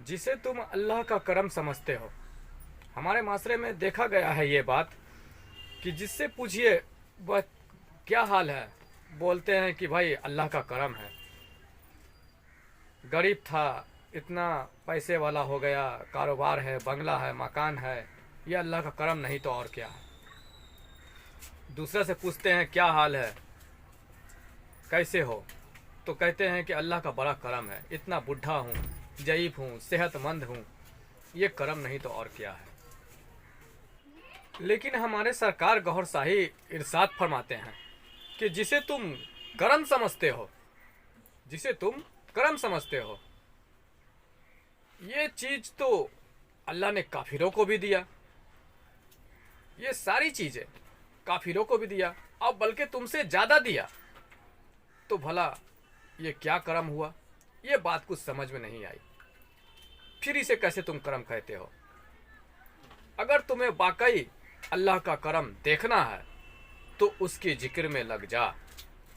जिसे तुम अल्लाह का करम समझते हो। हमारे माशरे में देखा गया है ये बात कि जिससे पूछिए वह क्या हाल है, बोलते हैं कि भाई अल्लाह का करम है। गरीब था, इतना पैसे वाला हो गया, कारोबार है, बंगला है, मकान है, ये अल्लाह का करम नहीं तो और क्या है। दूसरे से पूछते हैं क्या हाल है, कैसे हो, तो कहते हैं कि अल्लाह का बड़ा करम है, इतना बुढ़ा हूँ, ज़ईफ़ हूँ, सेहतमंद हूँ, ये करम नहीं तो और क्या है। लेकिन हमारे सरकार गौहर शाही इरशाद फरमाते हैं कि जिसे तुम करम समझते हो, जिसे तुम करम समझते हो, ये चीज़ तो अल्लाह ने काफिरों को भी दिया, ये सारी चीज़ें काफिरों को भी दिया और बल्कि तुमसे ज़्यादा दिया, तो भला ये क्या करम हुआ। ये बात कुछ समझ में नहीं आई। फिर इसे कैसे तुम करम कहते हो। अगर तुम्हें वाकई अल्लाह का करम देखना है तो उसके जिक्र में लग जा।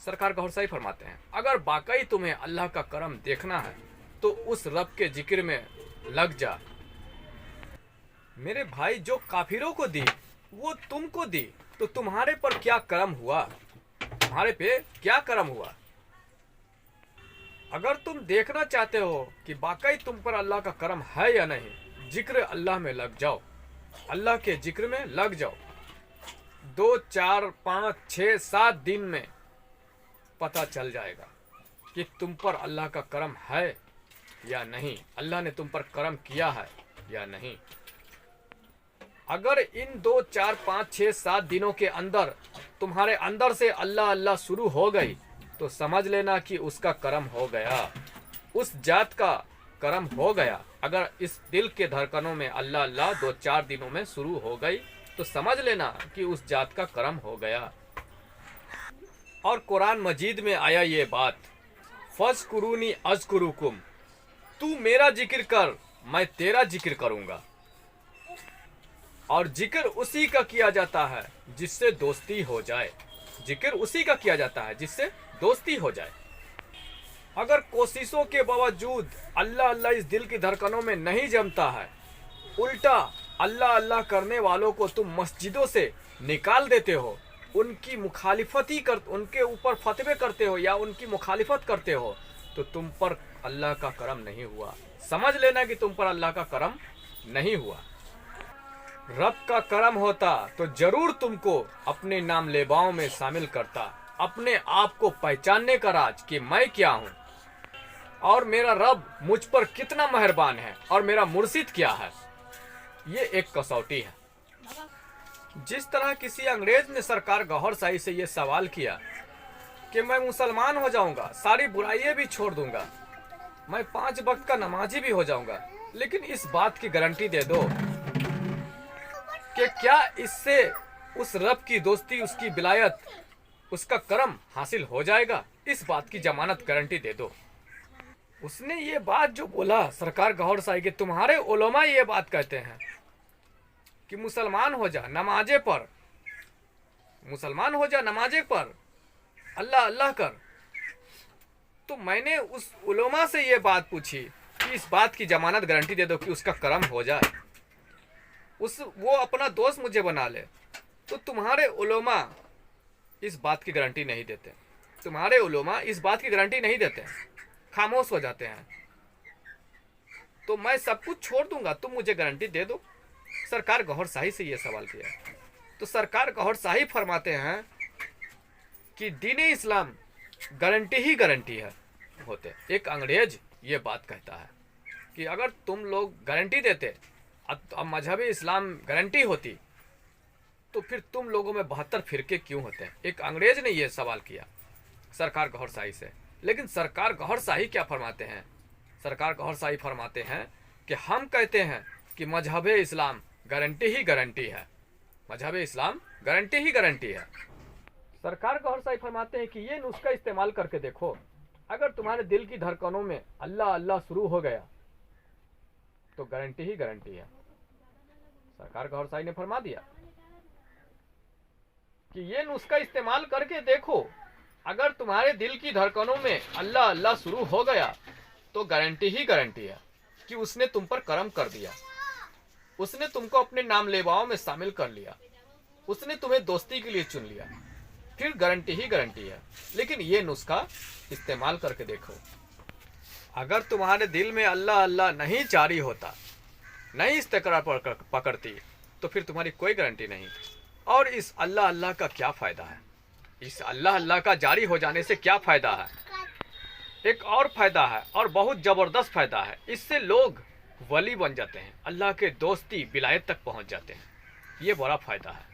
सरकार गौहर शाही फरमाते हैं अगर वाकई तुम्हें अल्लाह का करम देखना है तो उस रब के जिक्र में लग जा। मेरे भाई, जो काफिरों को दी वो तुमको दी, तो तुम्हारे पर क्या करम हुआ, तुम्हारे पे क्या करम हुआ। अगर तुम देखना चाहते हो कि वाकई तुम पर अल्लाह का करम है या नहीं, जिक्र अल्लाह में लग जाओ, अल्लाह के जिक्र में लग जाओ। 2, 4, 5, 6, 7 दिन में पता चल जाएगा कि तुम पर अल्लाह का करम है या नहीं, अल्लाह ने तुम पर करम किया है या नहीं। अगर इन 2, 4, 5, 6, 7 दिनों के अंदर तुम्हारे अंदर से अल्लाह अल्लाह शुरू हो गई तो समझ लेना कि उसका करम हो गया, उस जात का करम हो गया। अगर इस दिल के धड़कनों में अल्लाह अल्लाह 2-4 दिनों में शुरू हो गई तो समझ लेना कि उस जात का करम हो गया। और कुरान मजीद में आया ये बात, फज़कुरूनी अज़कुरुकुम, तू मेरा जिक्र कर मैं तेरा जिक्र करूंगा। और जिक्र उसी का किया जाता है जिससे दोस्ती हो जाए, जिक्र उसी का किया जाता है जिससे दोस्ती हो जाए। अगर कोशिशों के बावजूद अल्लाह अल्लाह इस दिल की धड़कनों में नहीं जमता है, उल्टा अल्लाह अल्लाह करने वालों को तुम मस्जिदों से निकाल देते हो, उनकी मुखालिफत ही कर, उनके ऊपर फतवे करते हो या उनकी मुखालिफत करते हो, तो तुम पर अल्लाह का करम नहीं हुआ। समझ लेना कि तुम पर अल्लाह का करम नहीं हुआ। रब का करम होता तो जरूर तुमको अपने नाम लेबाओं में शामिल करता, अपने आप को पहचानने का राज कि मैं क्या हूँ और मेरा रब मुझ पर कितना मेहरबान है और मेरा मुर्शिद क्या है। ये एक कसौटी है। जिस तरह किसी अंग्रेज ने सरकार गौहर शाही से ये सवाल किया कि मैं मुसलमान हो जाऊंगा, सारी बुराइयां भी छोड़ दूंगा, मैं 5 वक्त का नमाजी भी हो जाऊंगा, लेकिन इस बात की गारंटी दे दो कि क्या इससे उस रब की दोस्ती, उसकी विलायत, उसका करम हासिल हो जाएगा। इस बात की जमानत गारंटी दे दो। उसने ये बात जो बोला सरकार गौहर शाही के, तुम्हारे उलमा ये बात कहते हैं कि मुसलमान हो जा नमाजे पर, मुसलमान हो जा नमाजे पर, अल्लाह अल्लाह कर। तो मैंने उस उलमा से ये बात पूछी कि इस बात की जमानत गारंटी दे दो कि उसका करम हो जाए, वो अपना दोस्त मुझे बना ले। तो तुम्हारे उलमा इस बात की गारंटी नहीं देते, तुम्हारे उलमा इस बात की गारंटी नहीं देते, खामोश हो जाते हैं। तो मैं सब कुछ छोड़ दूंगा, तुम मुझे गारंटी दे दो। सरकार गौहर शाही से ये सवाल किया तो सरकार गौहर शाही फरमाते हैं कि दीन इस्लाम गारंटी ही गारंटी है होते। एक अंग्रेज ये बात कहता है कि अगर तुम लोग गारंटी देते, अब मजहब इस्लाम गारंटी होती, तो फिर तुम लोगों में 72 फिरके क्यों होते हैं। एक अंग्रेज ने यह सवाल किया सरकार गौहर शाही से। लेकिन सरकार गौहर शाही क्या फरमाते हैं, सरकार गौहर शाही फरमाते हैं कि हम कहते हैं कि मजहब इस्लाम गारंटी ही गारंटी है, मजहब इस्लाम गारंटी ही गारंटी है। सरकार गौहर शाही फरमाते हैं कि ये नुस्खा इस्तेमाल करके देखो, अगर तुम्हारे दिल की धड़कनों में अल्लाह अल्लाह शुरू हो गया तो गारंटी ही गारंटी है। सरकार गौहर शाही ने फरमा दिया कि ये नुस्खा इस्तेमाल करके देखो, अगर तुम्हारे दिल की धड़कनों में अल्लाह अल्लाह शुरू हो गया तो गारंटी ही गारंटी है। कि उसने तुम पर करम कर दिया, उसने तुमको अपने नाम लेवाओं में शामिल कर लिया, उसने तुम्हें दोस्ती के लिए चुन लिया, फिर गारंटी ही गारंटी है। लेकिन ये नुस्खा इस्तेमाल करके देखो। अगर तुम्हारे दिल में अल्लाह अल्लाह नहीं जारी होता, नहीं इस्तेकरार पकड़ती, तो फिर तुम्हारी कोई गारंटी नहीं। और इस अल्लाह अल्लाह का क्या फ़ायदा है? इस अल्लाह अल्लाह का जारी हो जाने से क्या फ़ायदा है? एक और फ़ायदा है, और बहुत ज़बरदस्त फ़ायदा है। इससे लोग वली बन जाते हैं, अल्लाह के दोस्ती विलायत तक पहुंच जाते हैं। ये बड़ा फ़ायदा है।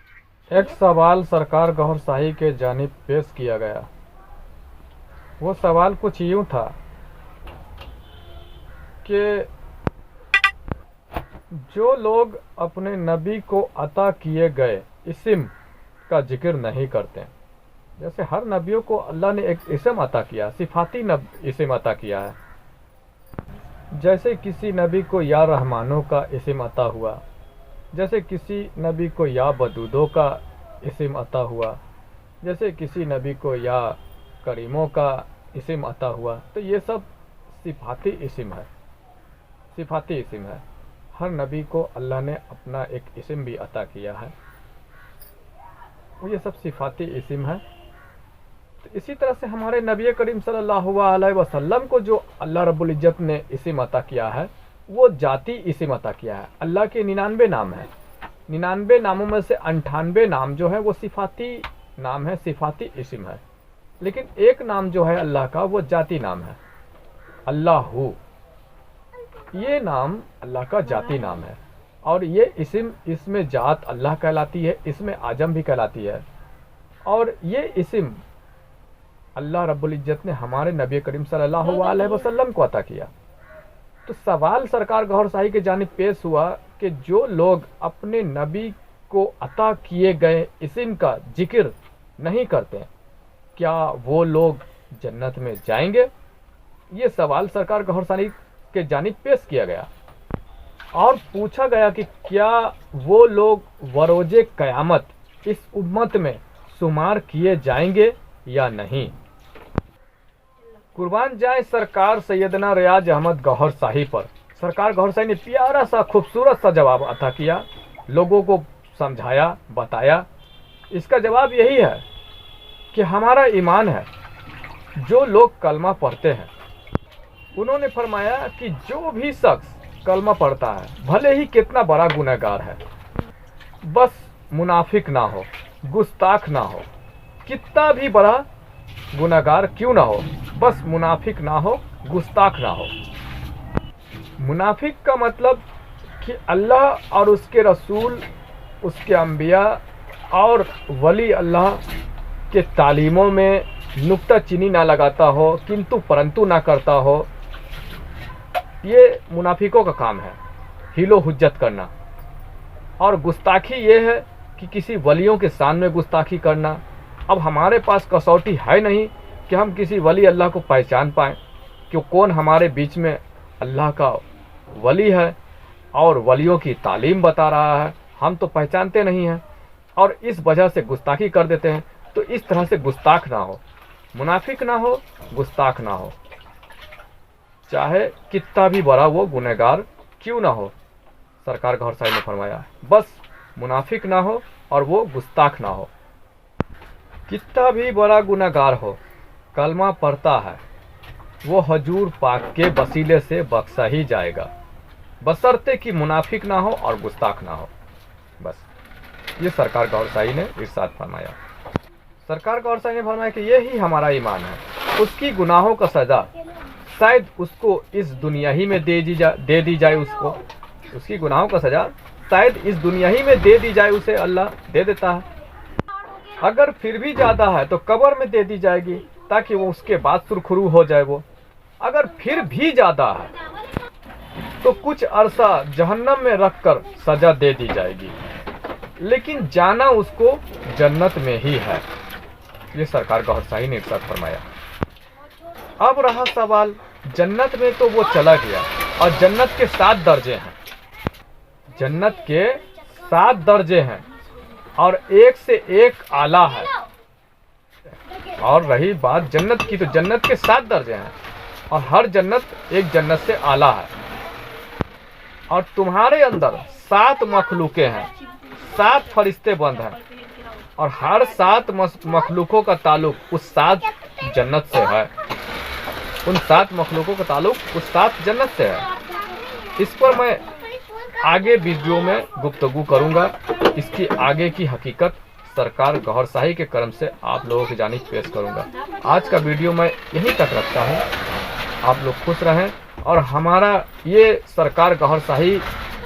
एक सवाल सरकार गौहर शाही के जानिब पेश किया गया। वो सवाल कुछ यूँ था कि जो लोग अपने नबी को अता किए गए इस्म का जिक्र नहीं करते, जैसे हर नबियों को अल्लाह ने एक इस्म अता किया, सिफाती इस्म अता किया है। जैसे किसी नबी को या रहमानों का इस्म अता हुआ, जैसे किसी नबी को या बदूदों का इस्म अता हुआ, जैसे किसी नबी को या करीमों का इस्म अता हुआ, तो ये सब सिफाती इस्म है, सिफाती इस्म है। हर नबी को अल्लाह ने अपना एक इस्म भी अता किया है, ये सब सिफाती इस्म है। तो इसी तरह से हमारे नबी करीम सल्लल्लाहु अलैहि वसल्लम को जो अल्लाह रब्बुल इज्जत ने इस्म अता किया है, वो जाती इस्म अता किया है। अल्लाह के 99 नाम है, 99 नामों में से 98 नाम जो है वो सिफाती नाम है, सिफाती इस्म है। लेकिन एक नाम जो है अल्लाह का, वो जाती नाम है, अल्लाहु। ये नाम अल्लाह का जाती नाम है, और ये इस्म, इसमें जात अल्लाह कहलाती है, इसमें आजम भी कहलाती है। और ये इस्म अल्लाह रब्बुल इज्जत ने हमारे नबी करीम सल्लल्लाहु अलैहि वसल्लम को अता किया। तो सवाल सरकार गौहर शाही के जानिब पेश हुआ कि जो लोग अपने नबी को अता किए गए इस्म का जिक्र नहीं करते, क्या वो लोग जन्नत में जाएंगे? ये सवाल सरकार गौहर शाही के जानिब पेश किया गया और पूछा गया कि क्या वो लोग वरोजे क़यामत इस उम्मत में शुमार किए जाएंगे या नहीं। कुर्बान जाए सरकार सैयदना रियाज अहमद गौहर शाही पर। सरकार गौहर शाही ने प्यारा सा खूबसूरत सा जवाब अता किया, लोगों को समझाया, बताया। इसका जवाब यही है कि हमारा ईमान है, जो लोग कलमा पढ़ते हैं, उन्होंने फरमाया कि जो भी शख्स कलमा पढ़ता है, भले ही कितना बड़ा गुनहगार है, बस मुनाफिक ना हो, गुस्ताख ना हो, कितना भी बड़ा गुनहगार क्यों ना हो, बस मुनाफिक ना हो, गुस्ताख ना हो। मुनाफिक का मतलब कि अल्लाह और उसके रसूल, उसके अंबिया और वली अल्लाह के तालीमों में नुक्ता चीनी ना लगाता हो, किंतु परंतु ना करता हो। ये मुनाफिकों का काम है, हिलो हुज्जत करना। और गुस्ताखी ये है कि किसी वलियों के शान में गुस्ताखी करना। अब हमारे पास कसौटी है नहीं कि हम किसी वली अल्लाह को पहचान पाएँ कि कौन हमारे बीच में अल्लाह का वली है और वलियों की तालीम बता रहा है, हम तो पहचानते नहीं हैं और इस वजह से गुस्ताखी कर देते हैं। तो इस तरह से गुस्ताख ना हो, मुनाफिक ना हो, गुस्ताख ना हो, चाहे कितना भी बड़ा वो गुनहगार क्यों ना हो। सरकार गौहर शाही ने फरमाया बस मुनाफिक ना हो और वो गुस्ताख ना हो। कितना भी बड़ा गुनहगार हो, कलमा पढ़ता है, वो हजूर पाक के वसीले से बख्शा ही जाएगा, बशर्ते कि मुनाफिक ना हो और गुस्ताख ना हो। बस ये सरकार गौहर शाही ने इरशाद फरमाया। सरकार गौहर शाही ने फरमाया कि यही हमारा ईमान है। उसकी गुनाहों का सज़ा शायद उसको इस दुनिया ही में दे दी जाए, उसकी गुनाहों का सज़ा शायद इस दुनिया ही में दे दी जाए, उसे अल्लाह दे देता है। अगर फिर भी ज़्यादा है तो कब्र में दे दी जाएगी, ताकि वो उसके बाद सुरखरू हो जाए। वो अगर फिर भी ज़्यादा है तो कुछ अरसा जहन्नम में रखकर सज़ा दे दी जाएगी, लेकिन जाना उसको जन्नत में ही है। ये सरकार गौहर शाही ने इरशाद फरमाया। अब रहा सवाल, जन्नत में तो वो चला गया और जन्नत के 7 दर्जे हैं, जन्नत के 7 दर्जे हैं और एक से एक आला है। और रही बात जन्नत की, तो जन्नत के 7 दर्जे हैं और हर जन्नत एक जन्नत से आला है। और तुम्हारे अंदर 7 मखलूकें हैं, 7 फरिश्ते बंद हैं, और हर 7 मखलूकों का ताल्लुक उस 7 जन्नत से है। उन 7 मखलूकों का ताल्लुक उस 7 जन्नत से है। इस पर मैं आगे वीडियो में गुफ्तगू करूंगा। इसकी आगे की हकीकत सरकार गौहरशाही के कर्म से आप लोगों की जानिब पेश करूंगा। आज का वीडियो मैं यहीं तक रखता हूं। आप लोग खुश रहें, और हमारा ये सरकार गौहरशाही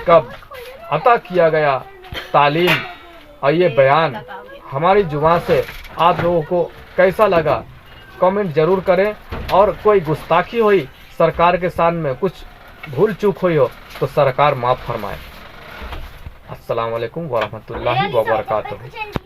का अता किया गया तालीम और ये बयान हमारी जुबान से आप लोगों को कैसा लगा कमेंट जरूर करें, और कोई गुस्ताखी हुई सरकार के साथ में, कुछ भूल चूक हुई हो तो सरकार माफ़ फरमाए। अस्सलाम वालेकुम वरहमतुल्लाहि व बरकातुहू।